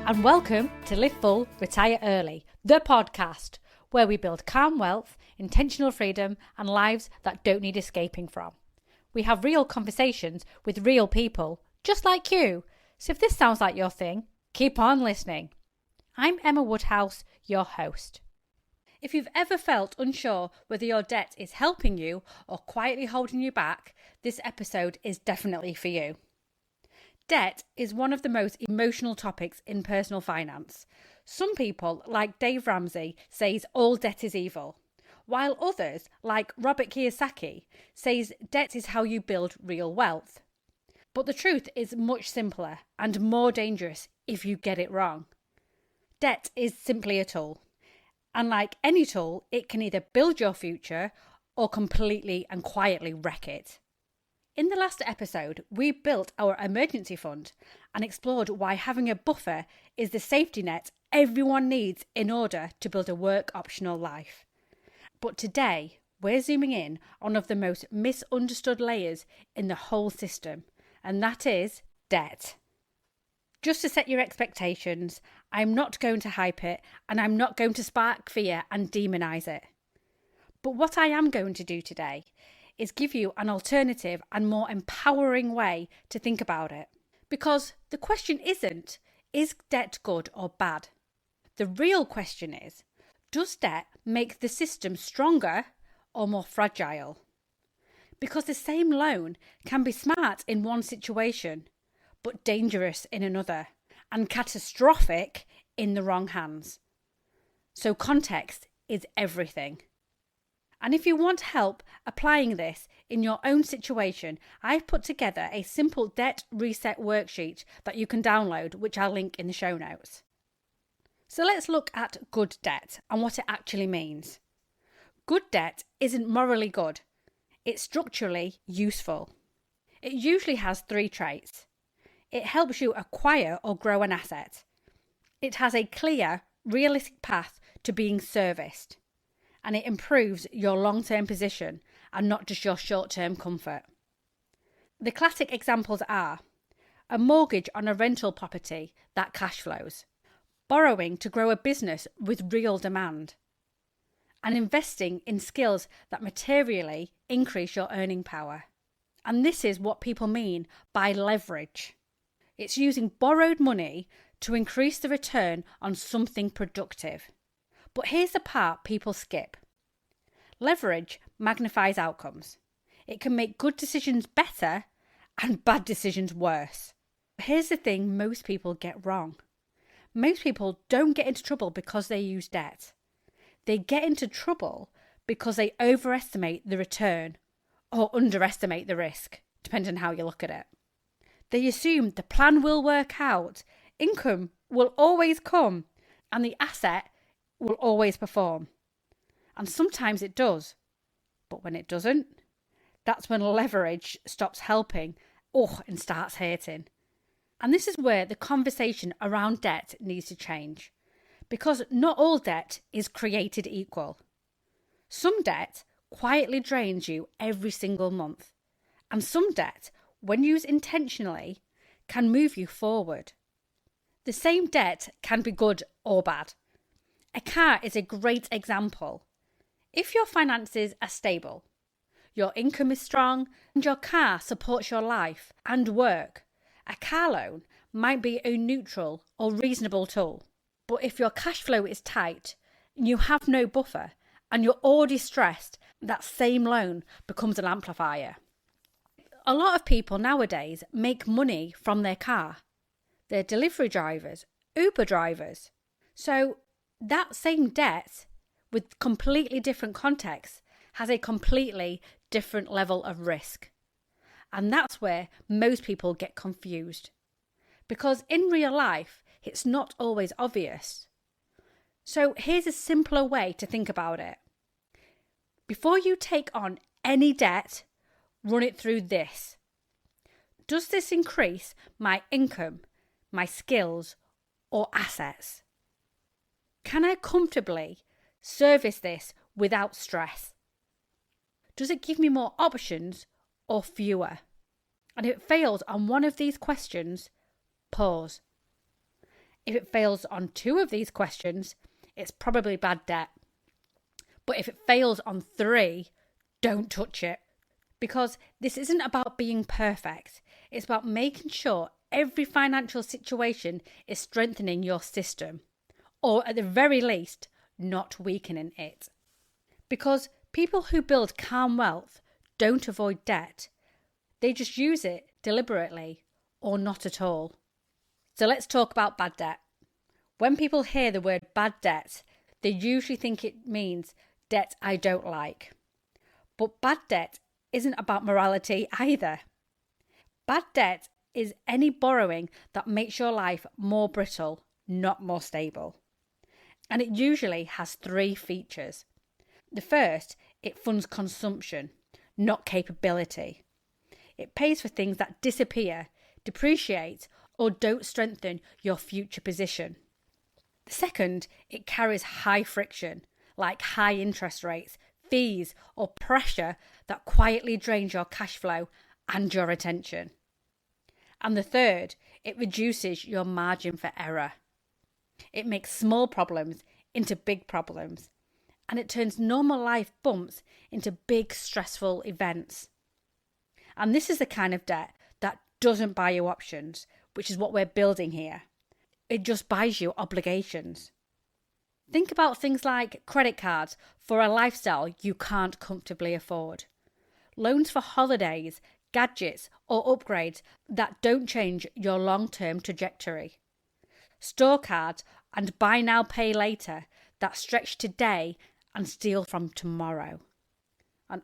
and welcome to Live Full, Retire Early, the podcast where we build calm wealth, intentional freedom and lives that don't need escaping from. We have real conversations with real people, just like you. So if this sounds like your thing, keep on listening. I'm Emma Woodhouse, your host. If you've ever felt unsure whether your debt is helping you or quietly holding you back, this episode is definitely for you. Debt is one of the most emotional topics in personal finance. Some people, like Dave Ramsey, says all debt is evil, while others, like Robert Kiyosaki, says debt is how you build real wealth. But the truth is much simpler and more dangerous if you get it wrong. Debt is simply a tool, and like any tool, it can either build your future or completely and quietly wreck it. In the last episode, we built our emergency fund and explored why having a buffer is the safety net everyone needs in order to build a work-optional life. But today, we're zooming in on one of the most misunderstood layers in the whole system, and that is debt. Just to set your expectations, I'm not going to hype it and I'm not going to spark fear and demonise it. But what I am going to do today is give you an alternative and more empowering way to think about it. Because the question isn't, is debt good or bad? The real question is, does debt make the system stronger or more fragile? Because the same loan can be smart in one situation, but dangerous in another, and catastrophic in the wrong hands. So context is everything. And if you want help applying this in your own situation, I've put together a simple debt reset worksheet that you can download, which I'll link in the show notes. So let's look at good debt and what it actually means. Good debt isn't morally good. It's structurally useful. It usually has 3 traits. It helps you acquire or grow an asset. It has a clear, realistic path to being serviced. And it improves your long-term position and not just your short-term comfort. The classic examples are a mortgage on a rental property that cash flows, borrowing to grow a business with real demand, and investing in skills that materially increase your earning power. And this is what people mean by leverage. It's using borrowed money to increase the return on something productive. But here's the part people skip. Leverage magnifies outcomes. It can make good decisions better and bad decisions worse. Here's the thing most people get wrong. Most people don't get into trouble because they use debt. They get into trouble because they overestimate the return or underestimate the risk, depending on how you look at it. They assume the plan will work out, income will always come, and the asset will always perform. And sometimes it does. But when it doesn't, that's when leverage stops helping and starts hurting. And this is where the conversation around debt needs to change. Because not all debt is created equal. Some debt quietly drains you every single month. And some debt, when used intentionally, can move you forward. The same debt can be good or bad. A car is a great example. If your finances are stable, your income is strong, and your car supports your life and work, a car loan might be a neutral or reasonable tool. But if your cash flow is tight, and you have no buffer, and you're already stressed, that same loan becomes an amplifier. A lot of people nowadays make money from their car. They're delivery drivers, Uber drivers. So that same debt, with completely different contexts, has a completely different level of risk. And that's where most people get confused. Because in real life, it's not always obvious. So here's a simpler way to think about it. Before you take on any debt, run it through this. Does this increase my income, my skills, or assets? Can I comfortably service this without stress? Does it give me more options or fewer? And if it fails on one of these questions, pause. If it fails on 2 of these questions, it's probably bad debt. But if it fails on 3, don't touch it. Because this isn't about being perfect. It's about making sure every financial situation is strengthening your system. Or at the very least, not weakening it. Because people who build calm wealth don't avoid debt. They just use it deliberately or not at all. So let's talk about bad debt. When people hear the word bad debt, they usually think it means debt I don't like. But bad debt isn't about morality either. Bad debt is any borrowing that makes your life more brittle, not more stable. And it usually has 3 features. The first, it funds consumption, not capability. It pays for things that disappear, depreciate, or don't strengthen your future position. The second, it carries high friction, like high interest rates, fees, or pressure that quietly drains your cash flow and your attention. And the third, it reduces your margin for error. It makes small problems into big problems, and it turns normal life bumps into big stressful events. And this is the kind of debt that doesn't buy you options, which is what we're building here. It just buys you obligations. Think about things like credit cards for a lifestyle you can't comfortably afford. Loans for holidays, gadgets, or upgrades that don't change your long-term trajectory. Store cards and buy now, pay later that stretch today and steal from tomorrow. And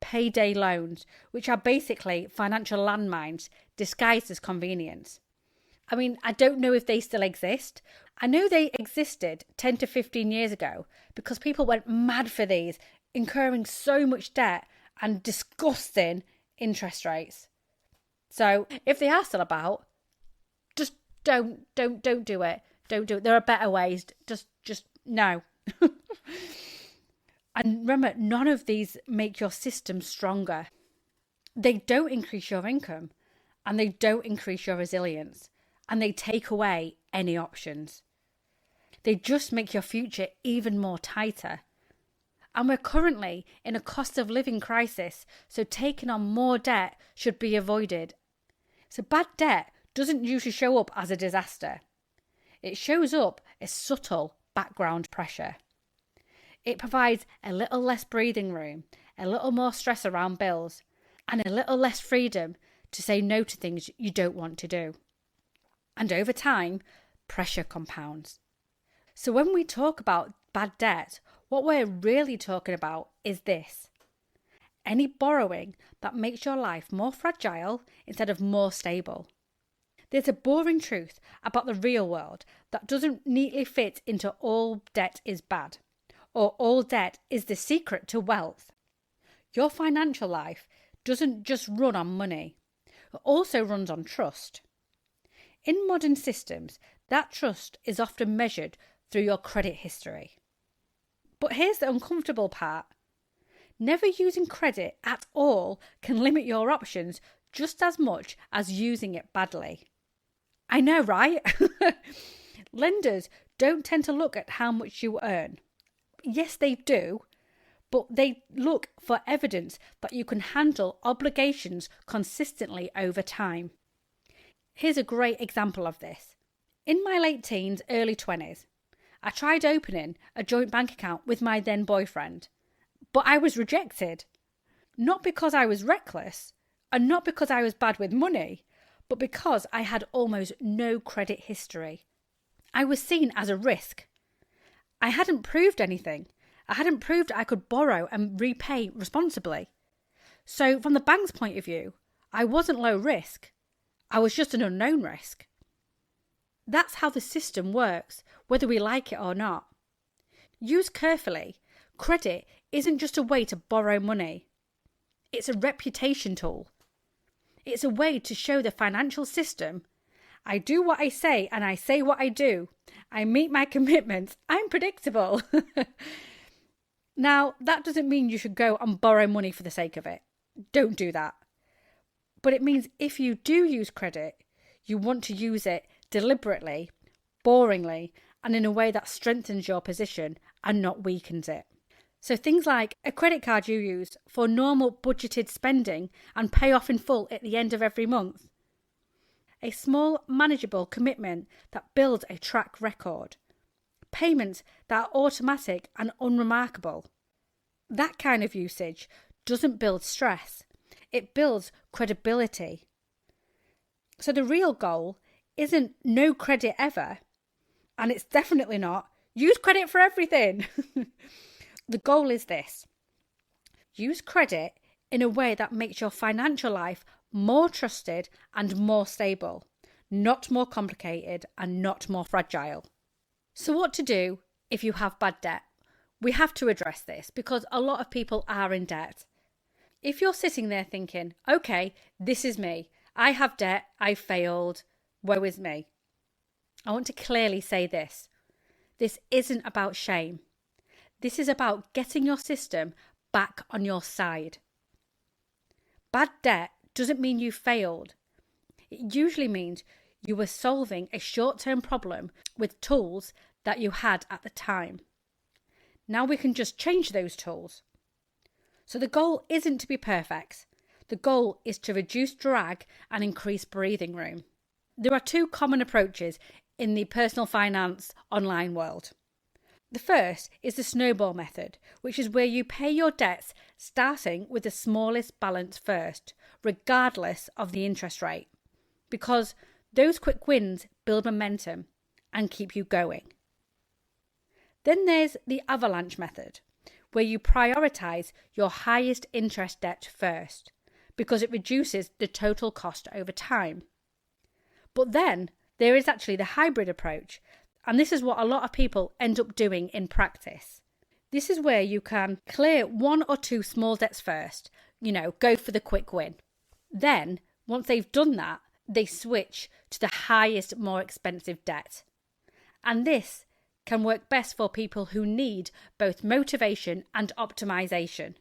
payday loans, which are basically financial landmines disguised as convenience. I mean, I don't know if they still exist. I know they existed 10 to 15 years ago because people went mad for these, incurring so much debt and disgusting interest rates. So if they are still about, just don't do it. Don't do it. There are better ways. Just no. And remember, none of these make your system stronger. They don't increase your income, and they don't increase your resilience, and they take away any options. They just make your future even more tighter. And we're currently in a cost of living crisis, so taking on more debt should be avoided. So bad debt doesn't usually show up as a disaster. It shows up as subtle background pressure. It provides a little less breathing room, a little more stress around bills, and a little less freedom to say no to things you don't want to do. And over time, pressure compounds. So when we talk about bad debt, what we're really talking about is this. Any borrowing that makes your life more fragile instead of more stable. There's a boring truth about the real world that doesn't neatly fit into all debt is bad, or all debt is the secret to wealth. Your financial life doesn't just run on money, it also runs on trust. In modern systems, that trust is often measured through your credit history. But here's the uncomfortable part. Never using credit at all can limit your options just as much as using it badly. I know, right? Lenders don't tend to look at how much you earn. Yes, they do, but they look for evidence that you can handle obligations consistently over time. Here's a great example of this. In my late teens, early 20s, I tried opening a joint bank account with my then boyfriend, but I was rejected. Not because I was reckless, and not because I was bad with money, but because I had almost no credit history. I was seen as a risk. I hadn't proved anything. I hadn't proved I could borrow and repay responsibly. So from the bank's point of view, I wasn't low risk. I was just an unknown risk. That's how the system works, whether we like it or not. Used carefully, credit isn't just a way to borrow money. It's a reputation tool. It's a way to show the financial system, I do what I say and I say what I do. I meet my commitments. I'm predictable. Now, that doesn't mean you should go and borrow money for the sake of it. Don't do that. But it means if you do use credit, you want to use it deliberately boringly, and in a way that strengthens your position and not weakens it. So things like a credit card you use for normal budgeted spending and pay off in full at the end of every month. A small, manageable commitment that builds a track record. Payments that are automatic and unremarkable. That kind of usage doesn't build stress. It builds credibility. So the real goal isn't no credit ever, and it's definitely not use credit for everything. The goal is this: use credit in a way that makes your financial life more trusted and more stable, not more complicated and not more fragile. So what to do if you have bad debt? We have to address this because a lot of people are in debt. If you're sitting there thinking, okay, this is me, I have debt, I failed, woe is me. I want to clearly say this. This isn't about shame. This is about getting your system back on your side. Bad debt doesn't mean you failed. It usually means you were solving a short-term problem with tools that you had at the time. Now we can just change those tools. So the goal isn't to be perfect. The goal is to reduce drag and increase breathing room. There are two common approaches in the personal finance online world. The first is the snowball method, which is where you pay your debts starting with the smallest balance first, regardless of the interest rate, because those quick wins build momentum and keep you going. Then there's the avalanche method, where you prioritise your highest interest debt first, because it reduces the total cost over time. But then there is actually the hybrid approach, and this is what a lot of people end up doing in practice. This is where you can clear one or two small debts first, go for the quick win. Then, once they've done that, they switch to the highest, more expensive debt. And this can work best for people who need both motivation and optimization.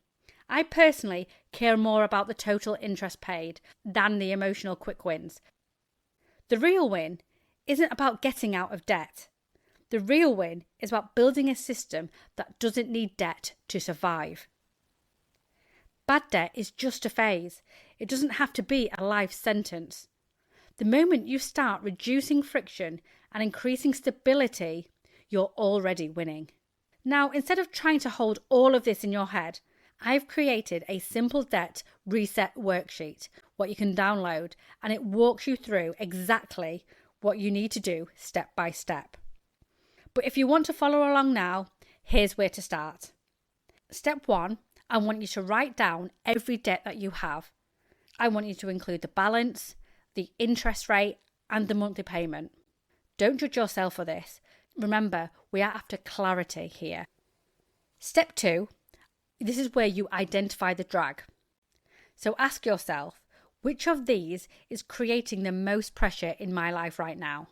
I personally care more about the total interest paid than the emotional quick wins. The real win isn't about getting out of debt. The real win is about building a system that doesn't need debt to survive. Bad debt is just a phase. It doesn't have to be a life sentence. The moment you start reducing friction and increasing stability, you're already winning. Now, instead of trying to hold all of this in your head, I've created a simple debt reset worksheet, what you can download, and it walks you through exactly what you need to do step by step. But if you want to follow along now, here's where to start. Step 1, I want you to write down every debt that you have. I want you to include the balance, the interest rate, and the monthly payment. Don't judge yourself for this. Remember, we are after clarity here. Step 2, this is where you identify the drag. So ask yourself, which of these is creating the most pressure in my life right now?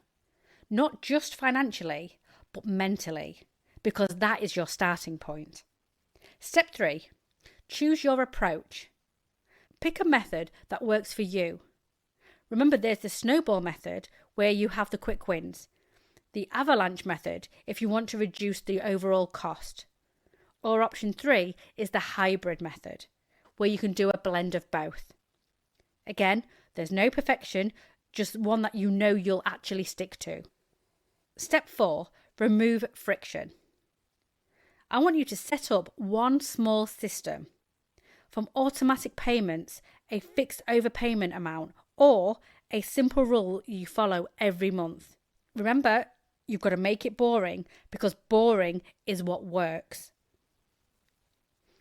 Not just financially, but mentally, because that is your starting point. Step 3, choose your approach. Pick a method that works for you. Remember, there's the snowball method where you have the quick wins. The avalanche method if you want to reduce the overall cost. Or option 3 is the hybrid method, where you can do a blend of both. Again, there's no perfection, just one that you know you'll actually stick to. Step 4, remove friction. I want you to set up one small system. From automatic payments, a fixed overpayment amount, or a simple rule you follow every month. Remember, you've got to make it boring because boring is what works.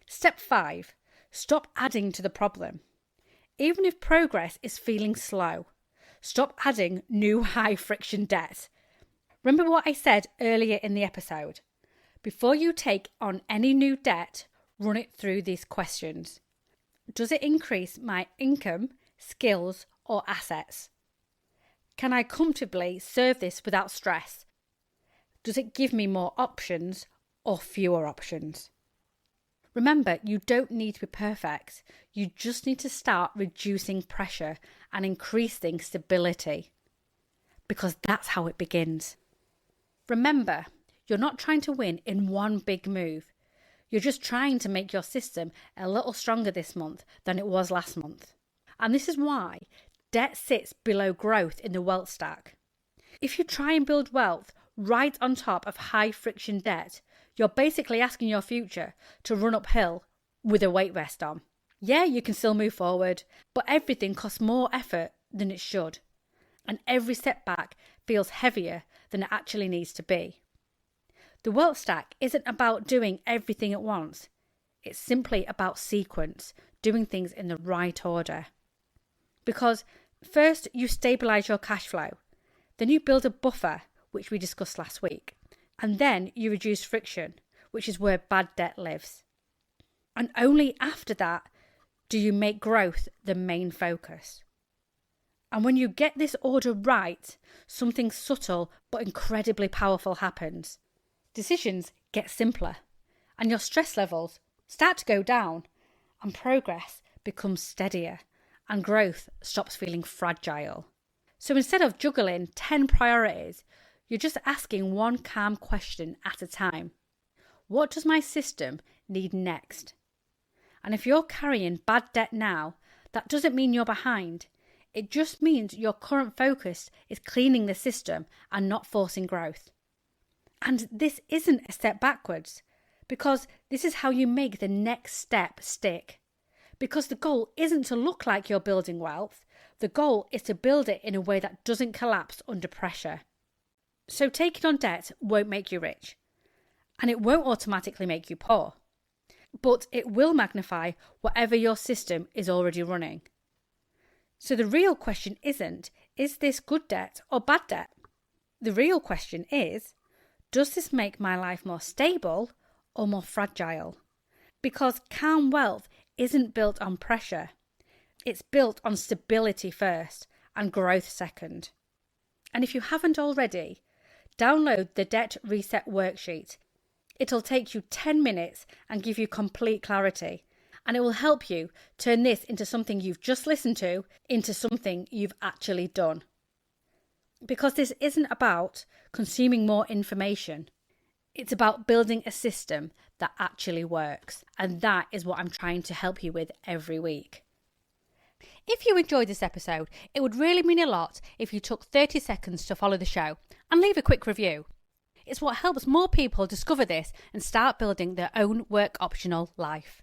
Step 5, stop adding to the problem. Even if progress is feeling slow, stop adding new high friction debt. Remember what I said earlier in the episode? Before you take on any new debt, run it through these questions. Does it increase my income, skills, or assets? Can I comfortably serve this without stress? Does it give me more options or fewer options? Remember, you don't need to be perfect. You just need to start reducing pressure and increasing stability, because that's how it begins. Remember, you're not trying to win in one big move. You're just trying to make your system a little stronger this month than it was last month. And this is why debt sits below growth in the wealth stack. If you try and build wealth right on top of high friction debt, you're basically asking your future to run uphill with a weight vest on. Yeah, you can still move forward, but everything costs more effort than it should. And every setback feels heavier than it actually needs to be. The wealth stack isn't about doing everything at once. It's simply about sequence, doing things in the right order. Because first you stabilise your cash flow, then you build a buffer, which we discussed last week, and then you reduce friction, which is where bad debt lives. And only after that do you make growth the main focus. And when you get this order right, something subtle but incredibly powerful happens. Decisions get simpler, and your stress levels start to go down, and progress becomes steadier, and growth stops feeling fragile. So instead of juggling 10 priorities, you're just asking one calm question at a time. What does my system need next? And if you're carrying bad debt now, that doesn't mean you're behind. It just means your current focus is cleaning the system and not forcing growth. And this isn't a step backwards, because this is how you make the next step stick. Because the goal isn't to look like you're building wealth, the goal is to build it in a way that doesn't collapse under pressure. So taking on debt won't make you rich, and it won't automatically make you poor, but it will magnify whatever your system is already running. So the real question isn't, is this good debt or bad debt? The real question is, does this make my life more stable or more fragile? Because calm wealth isn't built on pressure. It's built on stability first and growth second. And if you haven't already, download the Debt Reset Worksheet. It'll take you 10 minutes and give you complete clarity. And it will help you turn this into something you've just listened to into something you've actually done. Because this isn't about consuming more information. It's about building a system that actually works. And that is what I'm trying to help you with every week. If you enjoyed this episode, it would really mean a lot if you took 30 seconds to follow the show and leave a quick review. It's what helps more people discover this and start building their own work optional life.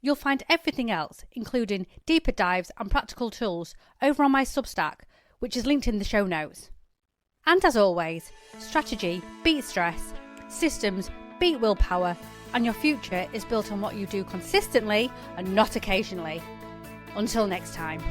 You'll find everything else, including deeper dives and practical tools, over on my Substack, which is linked in the show notes. And as always, strategy beats stress, systems beat willpower, and your future is built on what you do consistently and not occasionally. Until next time.